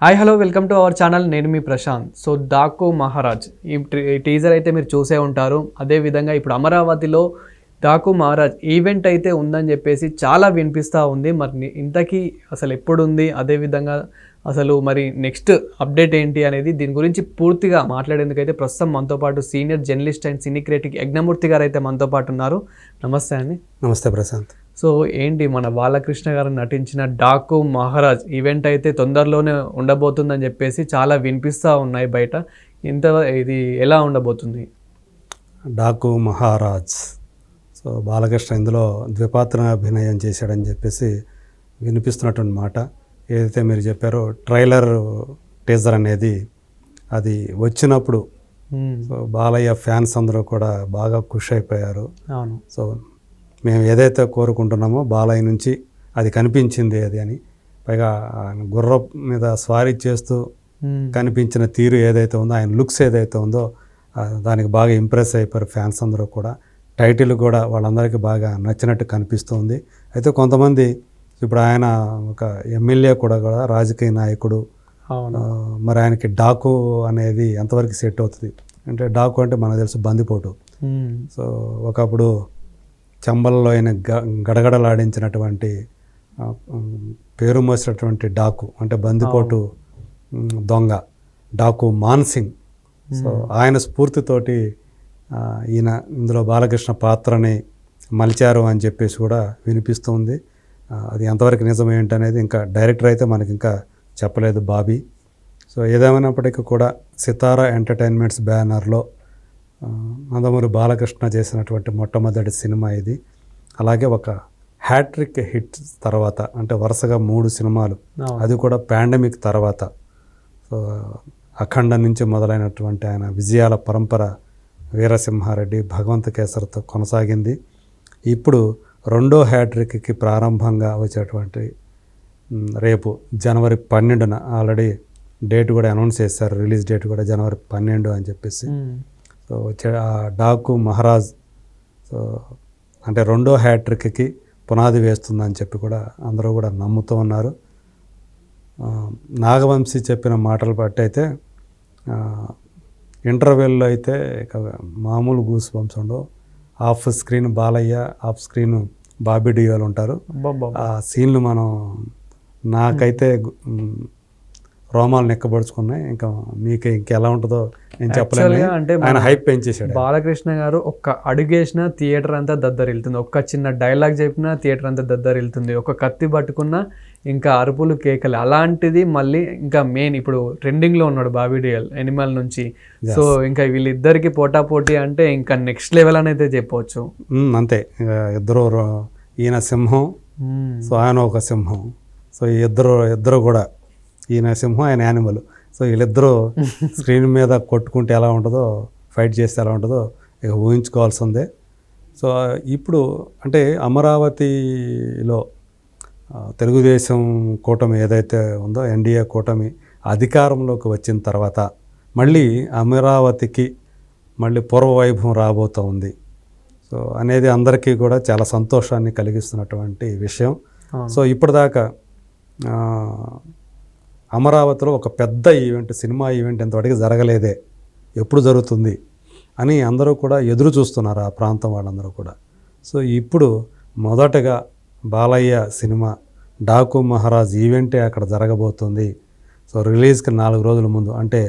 Hi hello welcome to our channel. నేను మీ Prashanth. So Daaku Maharaj ఈ teaser అయితే మీరు చూసే ఉంటారు. అదేవిధంగా ఇప్పుడు అమరావతిలో డాకు మహారాజ్ ఈవెంట్ అయితే ఉందని చెప్పేసి చాలా వినిపిస్తూ ఉంది. మరి ఇంతకీ అసలు ఎప్పుడు ఉంది, అదేవిధంగా అసలు మరి నెక్స్ట్ అప్డేట్ ఏంటి అనేది దీని గురించి పూర్తిగా మాట్లాడేందుకైతే ప్రస్తుతం మనతో పాటు senior journalist and cine critic Yagnamurthy గారు అయితే మనతో పాటు ఉన్నారు. నమస్తే అండి. నమస్తే ప్రశాంత్. సో ఏంటి మన బాలకృష్ణ గారు నటించిన డాకు మహారాజ్ ఈవెంట్ అయితే తొందరలోనే ఉండబోతుందని చెప్పేసి చాలా వినిపిస్తూ ఉన్నాయి బయట. ఇది ఎలా ఉండబోతుంది? డాకు మహారాజ్. సో బాలకృష్ణ ఇందులో ద్విపాత్ర అభినయం చేశాడని చెప్పేసి వినిపిస్తున్నటువంటి మాట. ఏదైతే మీరు చెప్పారో ట్రైలర్ టీజర్ అనేది అది వచ్చినప్పుడు సో బాలయ్య ఫ్యాన్స్ అందరూ కూడా బాగా ఖుషి అయిపోయారు. అవును. సో మేము ఏదైతే కోరుకుంటున్నామో బాలయ్య నుంచి అది కనిపించింది అది అని. పైగా గుర్రం మీద స్వారీ చేస్తూ కనిపించిన తీరు ఏదైతే ఉందో, ఆయన లుక్స్ ఏదైతే ఉందో దానికి బాగా ఇంప్రెస్ అయిపోయారు ఫ్యాన్స్ అందరూ కూడా. టైటిల్ కూడా వాళ్ళందరికీ బాగా నచ్చినట్టు కనిపిస్తుంది. అయితే కొంతమంది ఇప్పుడు ఆయన ఒక ఎమ్మెల్యే కూడా రాజకీయ నాయకుడు, మరి ఆయనకి డాకు అనేది ఎంతవరకు సెట్ అవుతుంది అంటే, డాకు అంటే మనకు తెలుసు బందిపోటు. సో ఒకప్పుడు చంబల్లో ఆయన గడగడలాడించినటువంటి పేరు మోసినటువంటి డాకు అంటే బందిపోటు దొంగ డాకు మాన్సింగ్. సో ఆయన స్ఫూర్తితోటి ఈయన ఇందులో బాలకృష్ణ పాత్రని మలిచారు అని చెప్పేసి కూడా వినిపిస్తుంది. అది ఎంతవరకు నిజం ఏంటనేది ఇంకా డైరెక్టర్ అయితే మనకి ఇంకా చెప్పలేదు, బాబీ. సో ఏదేమైనప్పటికీ కూడా సితారా ఎంటర్టైన్మెంట్స్ బ్యానర్లో నందమూరి బాలకృష్ణ చేసినటువంటి మొట్టమొదటి సినిమా ఇది. అలాగే ఒక హ్యాట్రిక్ హిట్ తర్వాత, అంటే వరుసగా 3 సినిమాలు, అది కూడా పాండమిక్ తర్వాత. సో అఖండ నుంచి మొదలైనటువంటి ఆయన విజయాల పరంపర వీరసింహారెడ్డి, భగవంత కేసరితో కొనసాగింది. ఇప్పుడు రెండో హ్యాట్రిక్కి ప్రారంభంగా వచ్చేటువంటి రేపు జనవరి 12న ఆల్రెడీ డేట్ కూడా అనౌన్స్ చేశారు, రిలీజ్ డేట్ కూడా జనవరి 12 అని చెప్పేసి. సో వచ్చే ఆ డాకు మహారాజ్ సో అంటే రెండో హ్యాట్రిక్కి పునాది వేస్తుందని చెప్పి కూడా అందరూ కూడా నమ్ముతూ ఉన్నారు. నాగవంశీ చెప్పిన మాటలు బట్టి అయితే ఇంటర్వెల్లో అయితే ఇక మామూలు గూస్ బంప్స్ ఉండవు. Off screen Balayya, off screen Bobby Deol ఉంటారు. ఆ సీన్లు నాకైతే రోమాలు నెక్కబడుచుకున్నాయి. ఇంకా మీకు ఇంకెలా ఉంటుందో నేను చెప్పలేను. అంటే ఆయన హైప్ పెంచేసాడు. బాలకృష్ణ గారు ఒక్క అడుగేసిన థియేటర్ అంతా దద్దరిల్లుతుంది, ఒక్క చిన్న డైలాగ్ చెప్పినా థియేటర్ అంతా దద్దరిల్లుతుంది, ఒక కత్తి పట్టుకున్నా ఇంకా అరుపులు కేకలు. అలాంటిది మళ్ళీ ఇంకా మెయిన్ ఇప్పుడు ట్రెండింగ్లో ఉన్నాడు బాబీ డియోల్ ఎనిమల్ నుంచి. సో ఇంకా వీళ్ళిద్దరికి పోటాపోటీ అంటే ఇంకా నెక్స్ట్ లెవెల్ అని అయితే చెప్పవచ్చు. అంతే, ఇద్దరు ఈయన సింహం, సో ఆయన ఒక సింహం. సో ఇద్దరు కూడా ఈయన సింహం, ఆయన యానిమల్. సో వీళ్ళిద్దరూ స్క్రీన్ మీద కొట్టుకుంటే ఎలా ఉంటుందో, ఫైట్ చేస్తే ఎలా ఉంటుందో ఇక ఊహించుకోవాల్సిందే. సో ఇప్పుడు అంటే అమరావతిలో తెలుగుదేశం కూటమి ఏదైతే ఉందో, ఎన్డీఏ కూటమి అధికారంలోకి వచ్చిన తర్వాత మళ్ళీ అమరావతికి మళ్ళీ పూర్వ వైభవం రాబోతూ ఉంది. సో అనేది అందరికీ కూడా చాలా సంతోషాన్ని కలిగిస్తున్నటువంటి విషయం. సో ఇప్పటిదాకా అమరావతిలో ఒక పెద్ద ఈవెంట్, సినిమా ఈవెంట్ ఇంతవరకు జరగలేదే, ఎప్పుడు జరుగుతుంది అని అందరూ కూడా ఎదురు చూస్తున్నారు, ఆ ప్రాంతం వాళ్ళందరూ కూడా. సో ఇప్పుడు మొదటగా బాలయ్య సినిమా డాకు మహారాజ్ ఈవెంటే అక్కడ జరగబోతుంది. సో రిలీజ్కి 4 రోజుల ముందు, అంటే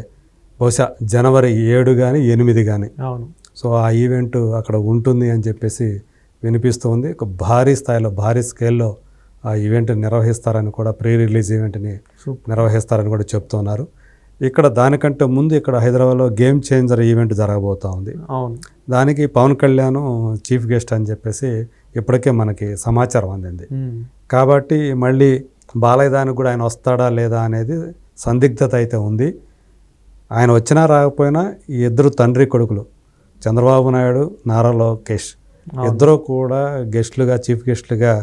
బహుశా జనవరి 7 కానీ 8 కానీ. అవును. సో ఆ ఈవెంట్ అక్కడ ఉంటుంది అని చెప్పేసి వినిపిస్తుంది. ఒక భారీ స్థాయిలో, భారీ స్కేల్లో ఆ ఈవెంట్ నిర్వహిస్తారని కూడా, ప్రీ రిలీజ్ ఈవెంట్ని నిర్వహిస్తారని కూడా చెప్తున్నారు. ఇక్కడ దానికంటే ముందు ఇక్కడ హైదరాబాద్లో గేమ్ చేంజర్ ఈవెంట్ జరగబోతూ ఉంది. అవును. దానికి పవన్ కళ్యాణ్ చీఫ్ గెస్ట్ అని చెప్పేసి ఇప్పటికే మనకి సమాచారం అందింది. కాబట్టి మళ్ళీ బాలయ్య దానికి కూడా ఆయన వస్తాడా లేదా అనేది సందిగ్ధత అయితే ఉంది. ఆయన వచ్చినా రాకపోయినా ఈ ఇద్దరు తండ్రి కొడుకులు చంద్రబాబు నాయుడు, నారా లోకేష్ ఇద్దరు కూడా గెస్టులుగా, చీఫ్ గెస్టులుగా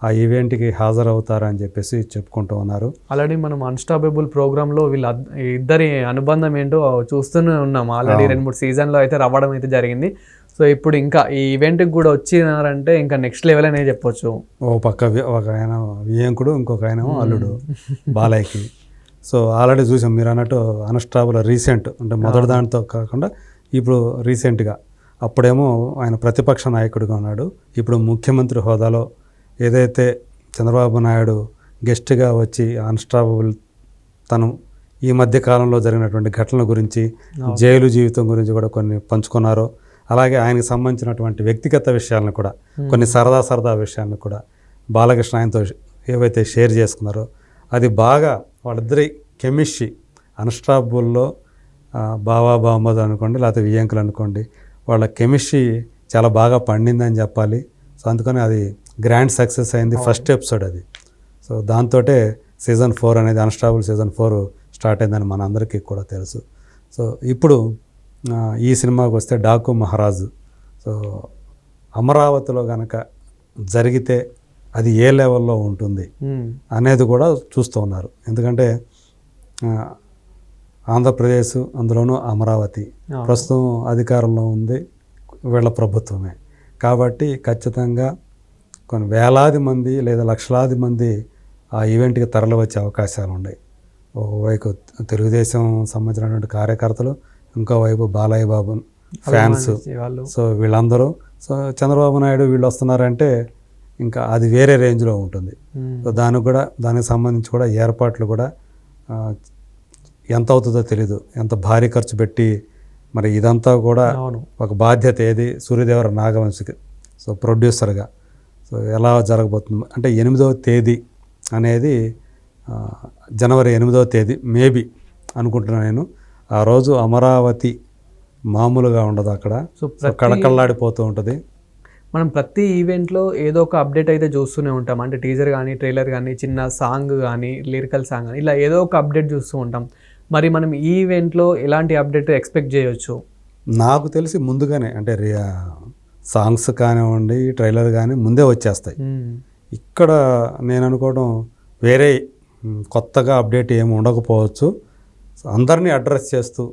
ఆ ఈవెంట్కి హాజరవుతారని చెప్పేసి చెప్పుకుంటూ ఉన్నారు. ఆల్రెడీ మనం అన్స్టాపబుల్ ప్రోగ్రాంలో వీళ్ళ ఇద్దరి అనుబంధం ఏంటో చూస్తూనే ఉన్నాం. ఆల్రెడీ 2-3 సీజన్లో అయితే రావడం అయితే జరిగింది. సో ఇప్పుడు ఇంకా ఈ ఈవెంట్కి కూడా వచ్చినారంటే ఇంకా నెక్స్ట్ లెవెల్ అనే చెప్పొచ్చు. ఒక పక్క ఒక ఆయన వియంకుడు, ఇంకొక ఆయన అల్లుడు బాలయ్యకి. సో ఆల్రెడీ చూసాం మీరు అన్నట్టు అన్స్టాపుల్ రీసెంట్ అంటే మొదటి దానితో కాకుండా ఇప్పుడు రీసెంట్గా అప్పుడేమో ఆయన ప్రతిపక్ష నాయకుడిగా ఉన్నాడు, ఇప్పుడు ముఖ్యమంత్రి హోదాలో ఏదైతే చంద్రబాబు నాయుడు గెస్ట్గా వచ్చి అన్స్టాపుల్ తను ఈ మధ్య కాలంలో జరిగినటువంటి ఘటనల గురించి జైలు జీవితం గురించి కూడా కొన్ని పంచుకున్నారో, అలాగే ఆయనకు సంబంధించినటువంటి వ్యక్తిగత విషయాలను కూడా కొన్ని సరదా విషయాలను కూడా బాలకృష్ణ ఆయనతో ఏవైతే షేర్ చేసుకున్నారో అది బాగా వాళ్ళిద్దరి కెమిస్ట్రీ అన్స్టాపుల్లో బావా బామ్మద్ అనుకోండి లేకపోతే వియంకులు అనుకోండి, వాళ్ళ కెమిస్ట్రీ చాలా బాగా పండిందని చెప్పాలి. సో అందుకని అది గ్రాండ్ సక్సెస్ అయింది ఫస్ట్ ఎపిసోడ్ అది. సో దాంతోటే సీజన్ 4 అనేది అన్స్టాపుల్ సీజన్ 4 స్టార్ట్ అయిందని మన అందరికీ కూడా తెలుసు. సో ఇప్పుడు ఈ సినిమాకి వస్తే డాకు మహారాజు. సో అమరావతిలో కనుక జరిగితే అది ఏ లెవెల్లో ఉంటుంది అనేది కూడా చూస్తూ ఉన్నారు. ఎందుకంటే ఆంధ్రప్రదేశ్ అందులోనూ అమరావతి ప్రస్తుతం అధికారంలో ఉంది వీళ్ళ ప్రభుత్వమే కాబట్టి ఖచ్చితంగా కొన్ని వేలాది మంది లేదా లక్షలాది మంది ఆ ఈవెంట్కి తరలి వచ్చే అవకాశాలు ఉన్నాయి. ఓవైపు తెలుగుదేశం సంబంధించినటువంటి కార్యకర్తలు, ఇంకోవైపు బాలయ్య బాబు ఫ్యాన్స్. సో వీళ్ళందరూ సో చంద్రబాబు నాయుడు వీళ్ళు వస్తున్నారంటే ఇంకా అది వేరే రేంజ్లో ఉంటుంది. సో దానికి సంబంధించి కూడా ఏర్పాట్లు కూడా ఎంత అవుతుందో తెలీదు, ఎంత భారీ ఖర్చు పెట్టి మరి ఇదంతా కూడా ఒక బాధ్యత ఏది సూర్యదేవర నాగవంశికి సో ప్రొడ్యూసర్గా సో ఎలా జరగబోతుంది అంటే 8వ తేదీ అనేది జనవరి 8వ తేదీ మేబీ అనుకుంటున్నాను నేను. ఆ రోజు అమరావతి మామూలుగా ఉండదు, అక్కడ సో కళకళలాడిపోతూ ఉంటుంది. మనం ప్రతి ఈవెంట్లో ఏదో ఒక అప్డేట్ అయితే చూస్తూనే ఉంటాం. అంటే టీజర్ కానీ ట్రైలర్ కానీ చిన్న సాంగ్ కానీ లిరికల్ సాంగ్ కానీ ఇలా ఏదో ఒక అప్డేట్ చూస్తూ ఉంటాం. మరి మనం ఈ ఈవెంట్లో ఎలాంటి అప్డేట్ ఎక్స్పెక్ట్ చేయొచ్చు? నాకు తెలిసి ముందుగానే అంటే సాంగ్స్ కానివ్వండి ట్రైలర్ కానీ ముందే వచ్చేస్తాయి. ఇక్కడ నేను అనుకోవడం వేరే కొత్తగా అప్డేట్ ఏమి ఉండకపోవచ్చు. అందరినీ అడ్రస్ చేస్తూ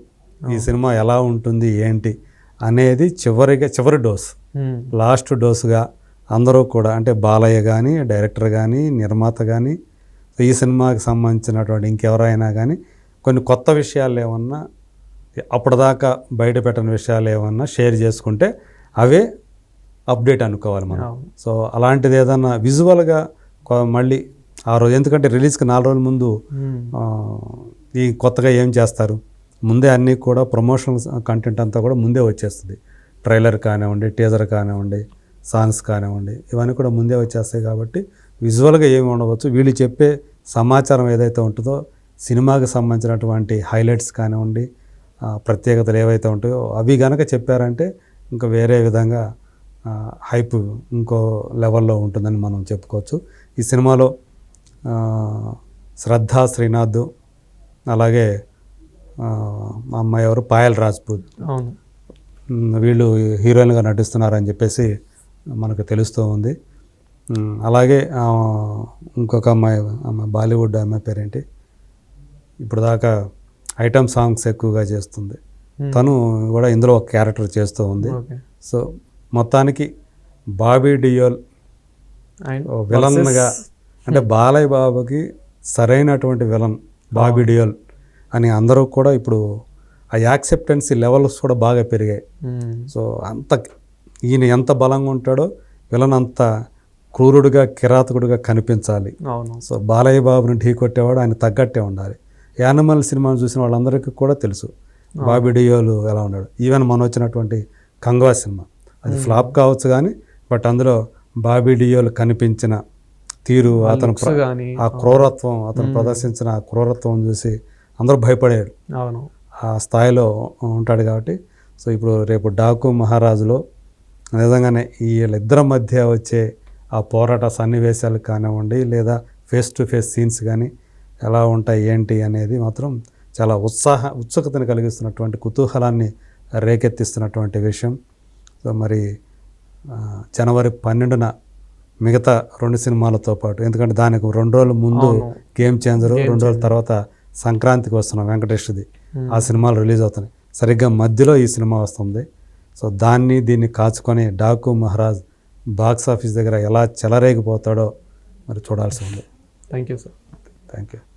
ఈ సినిమా ఎలా ఉంటుంది ఏంటి అనేది చివరి డోస్ లాస్ట్ డోసుగా అందరూ కూడా అంటే బాలయ్య కానీ డైరెక్టర్ కానీ నిర్మాత కానీ ఈ సినిమాకి సంబంధించినటువంటి ఇంకెవరైనా కానీ కొన్ని కొత్త విషయాలు ఏమన్నా అప్పటిదాకా బయట పెట్టిన విషయాలు ఏమన్నా షేర్ చేసుకుంటే అవే అప్డేట్ అనుకోవాలి మనం. సో అలాంటిది ఏదన్నా విజువల్గా మళ్ళీ ఆ రోజు, ఎందుకంటే రిలీజ్కి 4 రోజుల ముందు ఈ కొత్తగా ఏం చేస్తారు ముందే అన్నీ కూడా ప్రమోషనల్ కంటెంట్ అంతా కూడా ముందే వచ్చేస్తుంది. ట్రైలర్ కానివ్వండి, టీజర్ కానివ్వండి, సాంగ్స్ కానివ్వండి, ఇవన్నీ కూడా ముందే వచ్చేస్తాయి. కాబట్టి విజువల్గా ఏమి ఉండవచ్చు, వీళ్ళు చెప్పే సమాచారం ఏదైతే ఉంటుందో సినిమాకి సంబంధించినటువంటి హైలైట్స్ కానివ్వండి, ప్రత్యేకతలు ఏవైతే ఉంటాయో అవి కనుక చెప్పారంటే ఇంకా వేరే విధంగా హైప్ ఇంకో లెవెల్లో ఉంటుందని మనం చెప్పుకోవచ్చు. ఈ సినిమాలో శ్రద్ధా శ్రీనాథ్, అలాగే మా అమ్మాయి ఎవరు పాయల్ రాజ్పూత్, వీళ్ళు హీరోయిన్గా నటిస్తున్నారని చెప్పేసి మనకు తెలుస్తూ ఉంది. అలాగే ఇంకొక అమ్మాయి బాలీవుడ్ అమ్మాయి పేరేంటి, ఇప్పుడు దాకా ఐటమ్ సాంగ్స్ ఎక్కువగా చేస్తుంది, తను కూడా ఇందులో ఒక క్యారెక్టర్ చేస్తూ ఉంది. సో మొత్తానికి బాబీ డియోల్ విలన్గా అంటే బాలయ్య బాబుకి సరైనటువంటి విలన్ బాబీ డియోల్ అని అందరూ కూడా ఇప్పుడు ఆ యాక్సెప్టెన్సీ లెవెల్స్ కూడా బాగా పెరిగాయి. సో ఈయన ఎంత బలంగా ఉంటాడో విలన్ అంత క్రూరుడిగా కిరాతకుడిగా కనిపించాలి. సో బాలయ్య బాబుని ఢీ కొట్టేవాడు ఆయన తగ్గట్టే ఉండాలి. యానిమల్ సినిమాను చూసిన వాళ్ళందరికీ కూడా తెలుసు బాబీ డియోల్ ఎలా ఉన్నాడు. ఈవెన్ మనం వచ్చినటువంటి కంగవా సినిమా అది ఫ్లాప్ కావచ్చు కానీ బట్ అందులో బాబీ డియోల్ కనిపించిన తీరు, అతను ఆ క్రూరత్వం, అతను ప్రదర్శించిన ఆ క్రూరత్వం చూసి అందరూ భయపడారు. ఆ స్థాయిలో ఉంటాడు కాబట్టి సో ఇప్పుడు రేపు డాకు మహారాజులో నిజంగానే వీళ్ళిద్దరి మధ్య వచ్చే ఆ పోరాట సన్నివేశాలు కానివ్వండి లేదా ఫేస్ టు ఫేస్ సీన్స్ కానీ ఎలా ఉంటాయి ఏంటి అనేది మాత్రం చాలా ఉత్సుకతను కలిగిస్తున్నటువంటి కుతూహలాన్ని రేకెత్తిస్తున్నటువంటి విషయం. సో మరి జనవరి 12న మిగతా 2 సినిమాలతో పాటు, ఎందుకంటే దానికి 2 రోజుల ముందు గేమ్ చేంజరు, 2 రోజుల తర్వాత సంక్రాంతికి వస్తున్నాం వెంకటేష్ది, ఆ సినిమాలు రిలీజ్ అవుతున్నాయి. సరిగ్గా మధ్యలో ఈ సినిమా వస్తుంది. సో దీన్ని కాచుకొని డాకు మహారాజ్ బాక్స్ ఆఫీస్ దగ్గర ఎలా చెలరేగిపోతాడో మరి చూడాల్సి ఉంది. Thank you sir. Thank you.